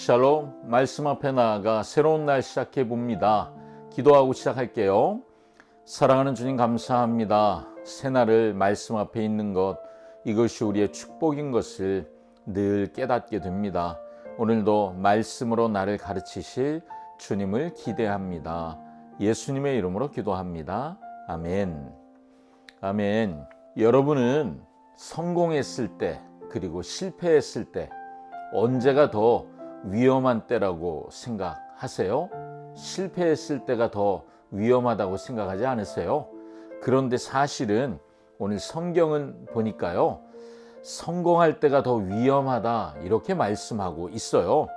샬롬, 말씀 앞에 나아가 새로운 날 시작해 봅니다. 기도하고 시작할게요. 사랑하는 주님 감사합니다. 새날을 말씀 앞에 있는 것, 이것이 우리의 축복인 것을 늘 깨닫게 됩니다. 오늘도 말씀으로 나를 가르치실 주님을 기대합니다. 예수님의 이름으로 기도합니다. 아멘. 아멘. 여러분은 성공했을 때 그리고 실패했을 때 언제가 더 위험한 때라고 생각하세요? 실패했을 때가 더 위험하다고 생각하지 않으세요? 그런데 사실은 오늘 성경은 보니까요, 성공할 때가 더 위험하다 이렇게 말씀하고 있어요.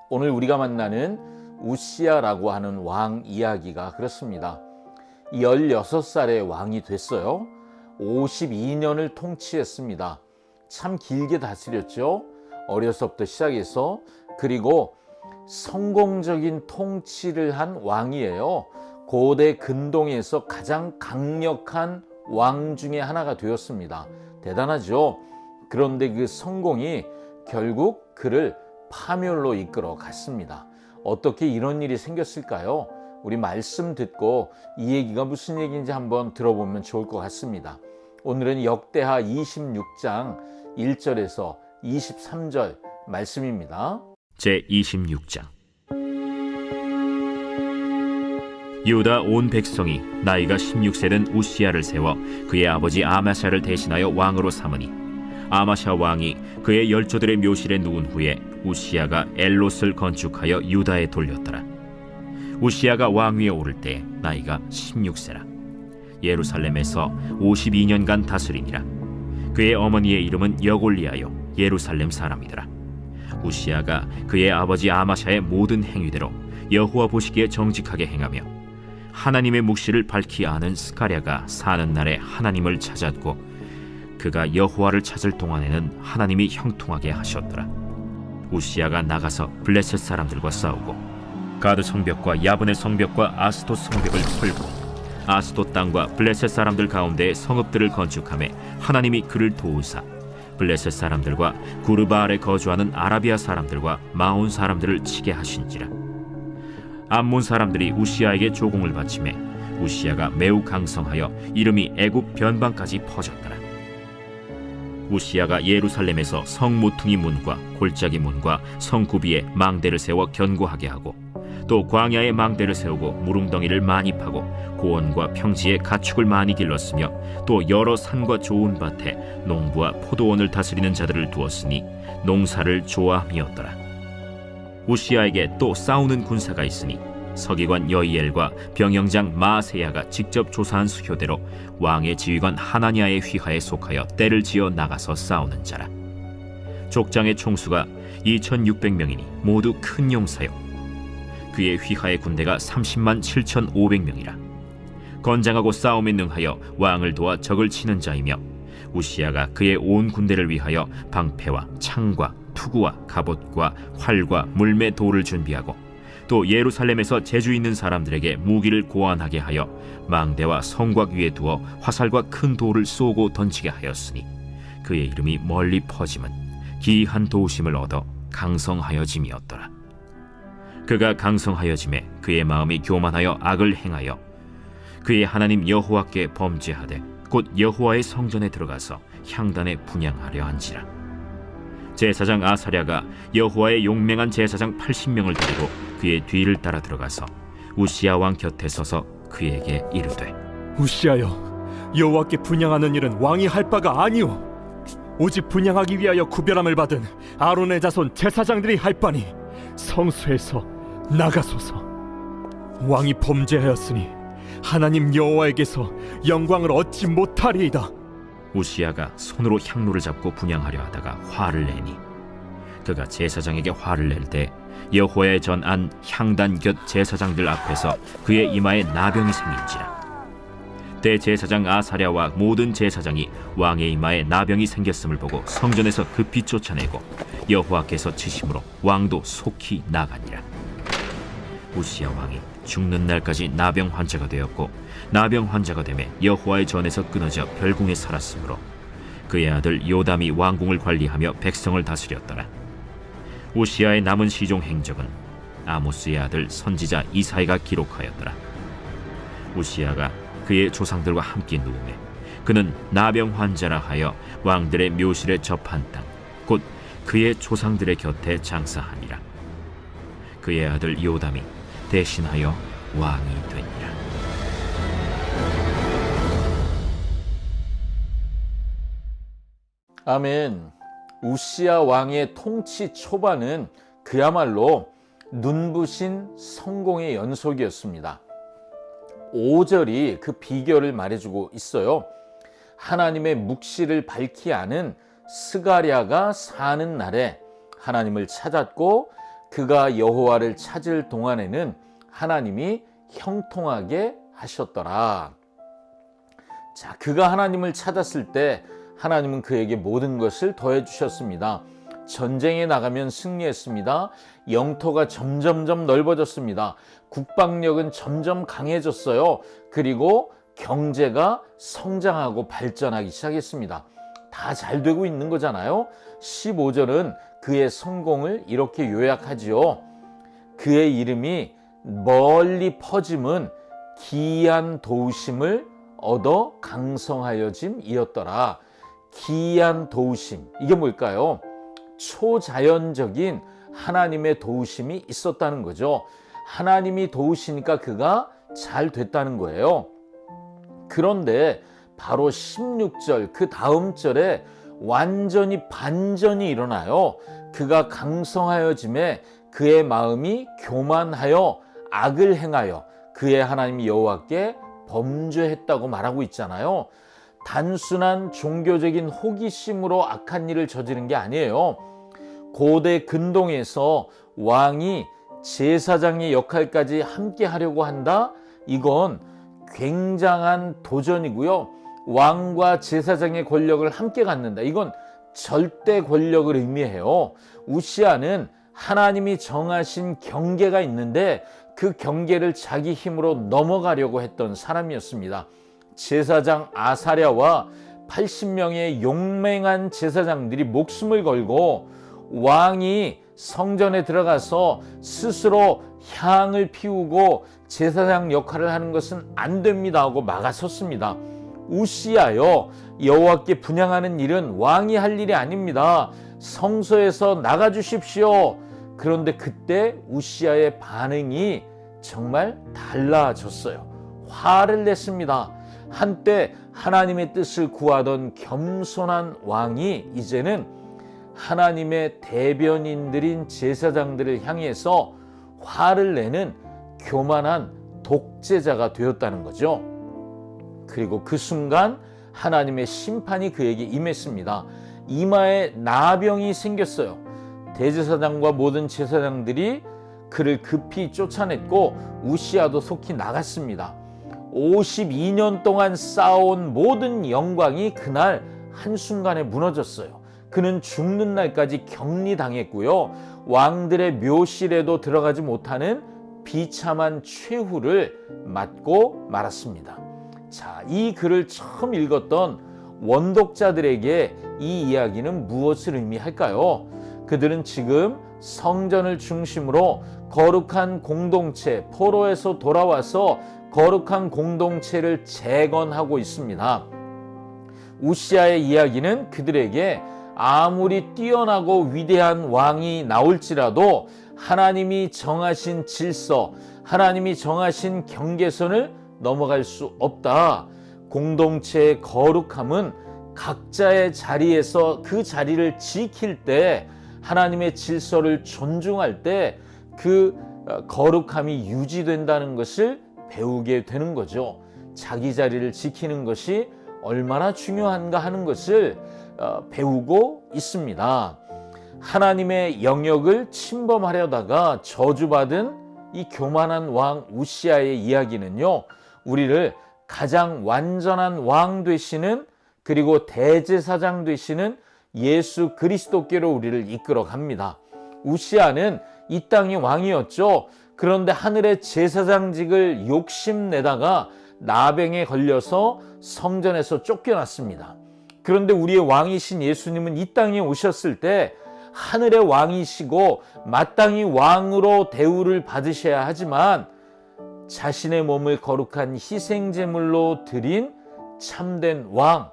오늘 우리가 만나는 우시야라고 하는 왕 이야기가 그렇습니다. 16살의 왕이 됐어요. 52년을 통치했습니다. 참 길게 다스렸죠. 어려서부터 시작해서. 그리고 성공적인 통치를 한 왕이에요. 고대 근동에서 가장 강력한 왕 중에 하나가 되었습니다. 대단하죠. 그런데 그 성공이 결국 그를 파멸로 이끌어 갔습니다. 어떻게 이런 일이 생겼을까요? 우리 말씀 듣고 이 얘기가 무슨 얘기인지 한번 들어보면 좋을 것 같습니다. 오늘은 역대하 26장 1절에서 23절 말씀입니다. 제26장. 유다 온 백성이 나이가 16세 된 우시야를 세워 그의 아버지 아마샤를 대신하여 왕으로 삼으니, 아마샤 왕이 그의 열조들의 묘실에 누운 후에 우시야가 엘롯을 건축하여 유다에 돌렸더라. 우시야가 왕위에 오를 때 나이가 16세라. 예루살렘에서 52년간 다스리니라. 그의 어머니의 이름은 여골리아요 예루살렘 사람이더라. 우시야가 그의 아버지 아마샤의 모든 행위대로 여호와 보시기에 정직하게 행하며 하나님의 묵시를 밝히 아는 스가랴가 사는 날에 하나님을 찾았고, 그가 여호와를 찾을 동안에는 하나님이 형통하게 하셨더라. 우시야가 나가서 블레셋 사람들과 싸우고 가드 성벽과 야분의 성벽과 아스돗 성벽을 헐고 아스돗 땅과 블레셋 사람들 가운데 성읍들을 건축하며 하나님이 그를 도우사 블레셋 사람들과 구르바알에 거주하는 아라비아 사람들과 마온 사람들을 치게 하신지라. 암몬 사람들이 우시야에게 조공을 바치매 우시야가 매우 강성하여 이름이 애굽 변방까지 퍼졌더라. 우시야가 예루살렘에서 성 모퉁이 문과 골짜기 문과 성 구비에 망대를 세워 견고하게 하고, 또 광야에 망대를 세우고 무릉덩이를 많이 파고 고원과 평지에 가축을 많이 길렀으며, 또 여러 산과 좋은 밭에 농부와 포도원을 다스리는 자들을 두었으니 농사를 좋아함이었더라. 우시야에게 또 싸우는 군사가 있으니 서기관 여이엘과 병영장 마아세야가 직접 조사한 수효대로 왕의 지휘관 하나니아의 휘하에 속하여 떼를 지어 나가서 싸우는 자라. 족장의 총수가 2600명이니 모두 큰 용사요. 그의 휘하의 군대가 30만 7,500명이라. 건장하고 싸움에 능하여 왕을 도와 적을 치는 자이며, 우시야가 그의 온 군대를 위하여 방패와 창과 투구와 갑옷과 활과 물매 돌을 준비하고, 또 예루살렘에서 재주 있는 사람들에게 무기를 고안하게 하여 망대와 성곽 위에 두어 화살과 큰 돌을 쏘고 던지게 하였으니, 그의 이름이 멀리 퍼짐은 기이한 도우심을 얻어 강성하여짐이었더라. 그가 강성하여짐에 그의 마음이 교만하여 악을 행하여 그의 하나님 여호와께 범죄하되 곧 여호와의 성전에 들어가서 향단에 분향하려 한지라. 제사장 아사랴가 여호와의 용맹한 제사장 80명을 데리고 그의 뒤를 따라 들어가서 우시야 왕 곁에 서서 그에게 이르되, 우시야여, 여호와께 분향하는 일은 왕이 할 바가 아니오. 오직 분향하기 위하여 구별함을 받은 아론의 자손 제사장들이 할 바니 성소에서 나가소서. 왕이 범죄하였으니 하나님 여호와에게서 영광을 얻지 못하리이다. 우시야가 손으로 향로를 잡고 분향하려 하다가 화를 내니, 그가 제사장에게 화를 낼 때 여호와의 전안 향단 곁 제사장들 앞에서 그의 이마에 나병이 생긴지라. 대제사장 아사랴와 모든 제사장이 왕의 이마에 나병이 생겼음을 보고 성전에서 급히 쫓아내고 여호와께서 치심으로 왕도 속히 나가니라. 우시야 왕이 죽는 날까지 나병 환자가 되었고, 나병 환자가 되매 여호와의 전에서 끊어져 별궁에 살았으므로 그의 아들 요담이 왕궁을 관리하며 백성을 다스렸더라. 우시아의 남은 시종 행적은 아모스의 아들 선지자 이사야가 기록하였더라. 우시아가 그의 조상들과 함께 누우매 그는 나병 환자라 하여 왕들의 묘실에 접한 땅 곧 그의 조상들의 곁에 장사하니라. 그의 아들 요담이 대신하여 왕이 되니라. 아멘. 우시야 왕의 통치 초반은 그야말로 눈부신 성공의 연속이었습니다. 5절이 그 비결을 말해주고 있어요. 하나님의 묵시를 밝히 아는 스가랴가 사는 날에 하나님을 찾았고 그가 여호와를 찾을 동안에는 하나님이 형통하게 하셨더라. 자, 그가 하나님을 찾았을 때 하나님은 그에게 모든 것을 더해 주셨습니다. 전쟁에 나가면 승리했습니다. 영토가 점점점 넓어졌습니다. 국방력은 점점 강해졌어요. 그리고 경제가 성장하고 발전하기 시작했습니다. 다 잘 되고 있는 거잖아요. 15절은 그의 성공을 이렇게 요약하지요. 그의 이름이 멀리 퍼짐은 기이한 도우심을 얻어 강성하여짐이었더라. 기이한 도우심, 이게 뭘까요? 초자연적인 하나님의 도우심이 있었다는 거죠. 하나님이 도우시니까 그가 잘 됐다는 거예요. 그런데 바로 16절 그 다음 절에 완전히 반전이 일어나요. 그가 강성하여짐에 그의 마음이 교만하여 악을 행하여 그의 하나님 여호와께 범죄했다고 말하고 있잖아요. 단순한 종교적인 호기심으로 악한 일을 저지른 게 아니에요. 고대 근동에서 왕이 제사장의 역할까지 함께 하려고 한다? 이건 굉장한 도전이고요. 왕과 제사장의 권력을 함께 갖는다. 이건 절대 권력을 의미해요. 우시아는 하나님이 정하신 경계가 있는데 그 경계를 자기 힘으로 넘어가려고 했던 사람이었습니다. 제사장 아사랴와 80명의 용맹한 제사장들이 목숨을 걸고 왕이 성전에 들어가서 스스로 향을 피우고 제사장 역할을 하는 것은 안 됩니다 하고 막아섰습니다. 우시아여, 여호와께 분향하는 일은 왕이 할 일이 아닙니다. 성소에서 나가주십시오. 그런데 그때 우시아의 반응이 정말 달라졌어요. 화를 냈습니다. 한때 하나님의 뜻을 구하던 겸손한 왕이 이제는 하나님의 대변인들인 제사장들을 향해서 화를 내는 교만한 독재자가 되었다는 거죠. 그리고 그 순간 하나님의 심판이 그에게 임했습니다. 이마에 나병이 생겼어요. 대제사장과 모든 제사장들이 그를 급히 쫓아냈고 우시아도 속히 나갔습니다. 52년 동안 쌓아온 모든 영광이 그날 한순간에 무너졌어요. 그는 죽는 날까지 격리당했고요. 왕들의 묘실에도 들어가지 못하는 비참한 최후를 맞고 말았습니다. 자, 이 글을 처음 읽었던 원독자들에게 이 이야기는 무엇을 의미할까요? 그들은 지금 성전을 중심으로 거룩한 공동체, 포로에서 돌아와서 거룩한 공동체를 재건하고 있습니다. 우시아의 이야기는 그들에게 아무리 뛰어나고 위대한 왕이 나올지라도 하나님이 정하신 질서, 하나님이 정하신 경계선을 넘어갈 수 없다. 공동체의 거룩함은 각자의 자리에서 그 자리를 지킬 때, 하나님의 질서를 존중할 때 그 거룩함이 유지된다는 것을 배우게 되는 거죠. 자기 자리를 지키는 것이 얼마나 중요한가 하는 것을 배우고 있습니다. 하나님의 영역을 침범하려다가 저주받은 이 교만한 왕 우시아의 이야기는요, 우리를 가장 완전한 왕 되시는, 그리고 대제사장 되시는 예수 그리스도께로 우리를 이끌어 갑니다. 우시아는 이 땅의 왕이었죠. 그런데 하늘의 제사장직을 욕심내다가 나병에 걸려서 성전에서 쫓겨났습니다. 그런데 우리의 왕이신 예수님은 이 땅에 오셨을 때 하늘의 왕이시고 마땅히 왕으로 대우를 받으셔야 하지만 자신의 몸을 거룩한 희생제물로 드린 참된 왕,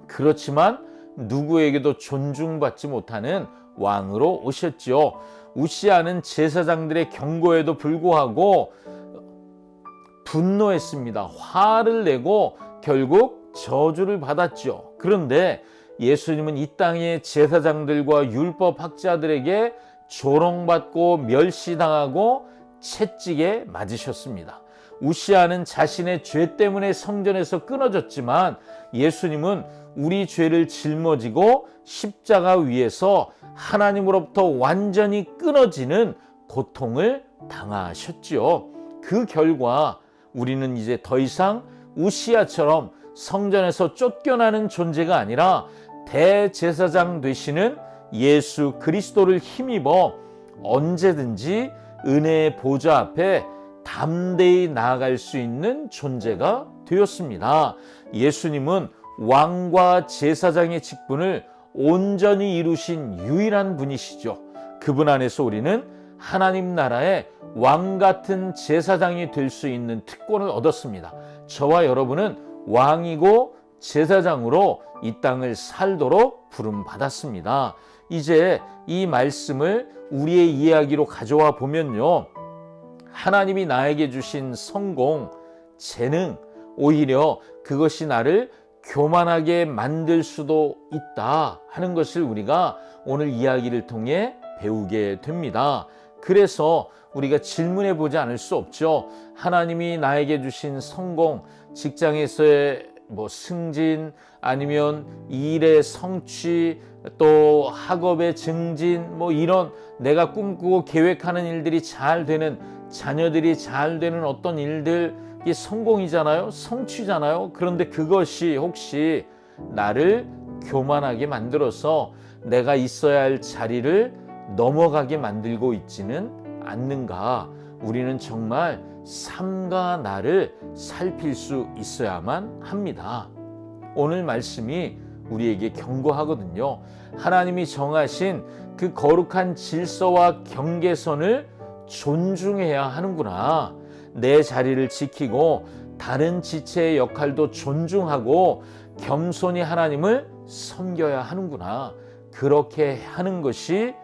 그렇지만 누구에게도 존중받지 못하는 왕으로 오셨죠. 우시아는 제사장들의 경고에도 불구하고 분노했습니다. 화를 내고 결국 저주를 받았죠. 그런데 예수님은 이 땅의 제사장들과 율법학자들에게 조롱받고 멸시당하고 채찍에 맞으셨습니다. 우시아는 자신의 죄 때문에 성전에서 끊어졌지만 예수님은 우리 죄를 짊어지고 십자가 위에서 하나님으로부터 완전히 끊어지는 고통을 당하셨지요. 그 결과 우리는 이제 더 이상 우시아처럼 성전에서 쫓겨나는 존재가 아니라 대제사장 되시는 예수 그리스도를 힘입어 언제든지 은혜의 보좌 앞에 담대히 나아갈 수 있는 존재가 되었습니다. 예수님은 왕과 제사장의 직분을 온전히 이루신 유일한 분이시죠. 그분 안에서 우리는 하나님 나라의 왕 같은 제사장이 될 수 있는 특권을 얻었습니다. 저와 여러분은 왕이고 제사장으로 이 땅을 살도록 부름받았습니다. 이제 이 말씀을 우리의 이야기로 가져와 보면요, 하나님이 나에게 주신 성공, 재능, 오히려 그것이 나를 교만하게 만들 수도 있다 하는 것을 우리가 오늘 이야기를 통해 배우게 됩니다. 그래서 우리가 질문해 보지 않을 수 없죠. 하나님이 나에게 주신 성공, 직장에서의 승진, 아니면 일의 성취, 또 학업의 증진, 이런 내가 꿈꾸고 계획하는 일들이 잘 되는, 자녀들이 잘 되는 어떤 일들, 이게 성공이잖아요. 성취잖아요. 그런데 그것이 혹시 나를 교만하게 만들어서 내가 있어야 할 자리를 넘어가게 만들고 있지는 않는가? 우리는 정말 삶과 나를 살필 수 있어야만 합니다. 오늘 말씀이 우리에게 경고하거든요. 하나님이 정하신 그 거룩한 질서와 경계선을 존중해야 하는구나. 내 자리를 지키고 다른 지체의 역할도 존중하고 겸손히 하나님을 섬겨야 하는구나. 그렇게 하는 것이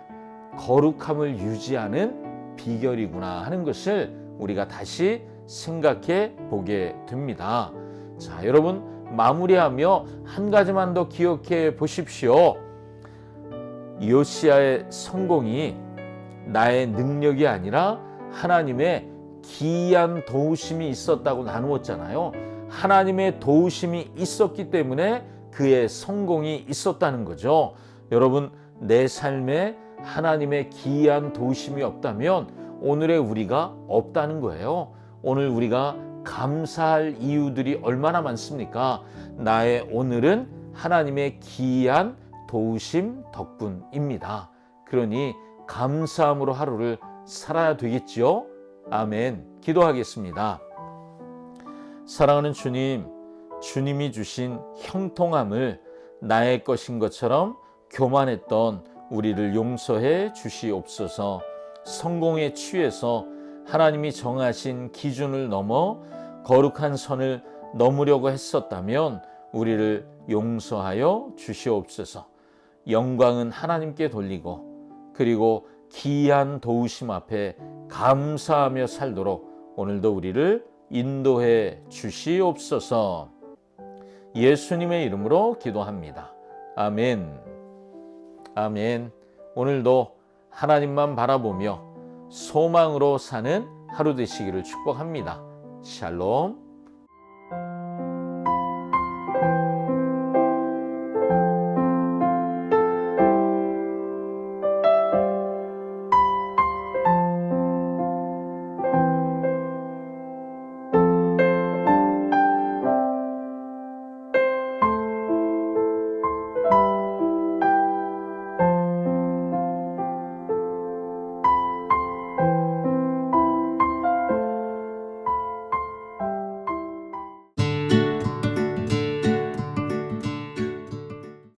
거룩함을 유지하는 비결이구나 하는 것을 우리가 다시 생각해 보게 됩니다. 자, 여러분 마무리하며 한 가지만 더 기억해 보십시오. 요시야의 성공이 나의 능력이 아니라 하나님의 기이한 도우심이 있었다고 나누었잖아요. 하나님의 도우심이 있었기 때문에 그의 성공이 있었다는 거죠. 여러분, 내 삶에 하나님의 기이한 도우심이 없다면 오늘의 우리가 없다는 거예요. 오늘 우리가 감사할 이유들이 얼마나 많습니까? 나의 오늘은 하나님의 기이한 도우심 덕분입니다. 그러니 감사함으로 하루를 살아야 되겠지요? 아멘. 기도하겠습니다. 사랑하는 주님, 주님이 주신 형통함을 나의 것인 것처럼 교만했던 우리를 용서해 주시옵소서. 성공에 취해서 하나님이 정하신 기준을 넘어 거룩한 선을 넘으려고 했었다면 우리를 용서하여 주시옵소서. 영광은 하나님께 돌리고 그리고 기이한 도우심 앞에 감사하며 살도록 오늘도 우리를 인도해 주시옵소서. 예수님의 이름으로 기도합니다. 아멘. 아멘. 오늘도 하나님만 바라보며 소망으로 사는 하루 되시기를 축복합니다. 샬롬.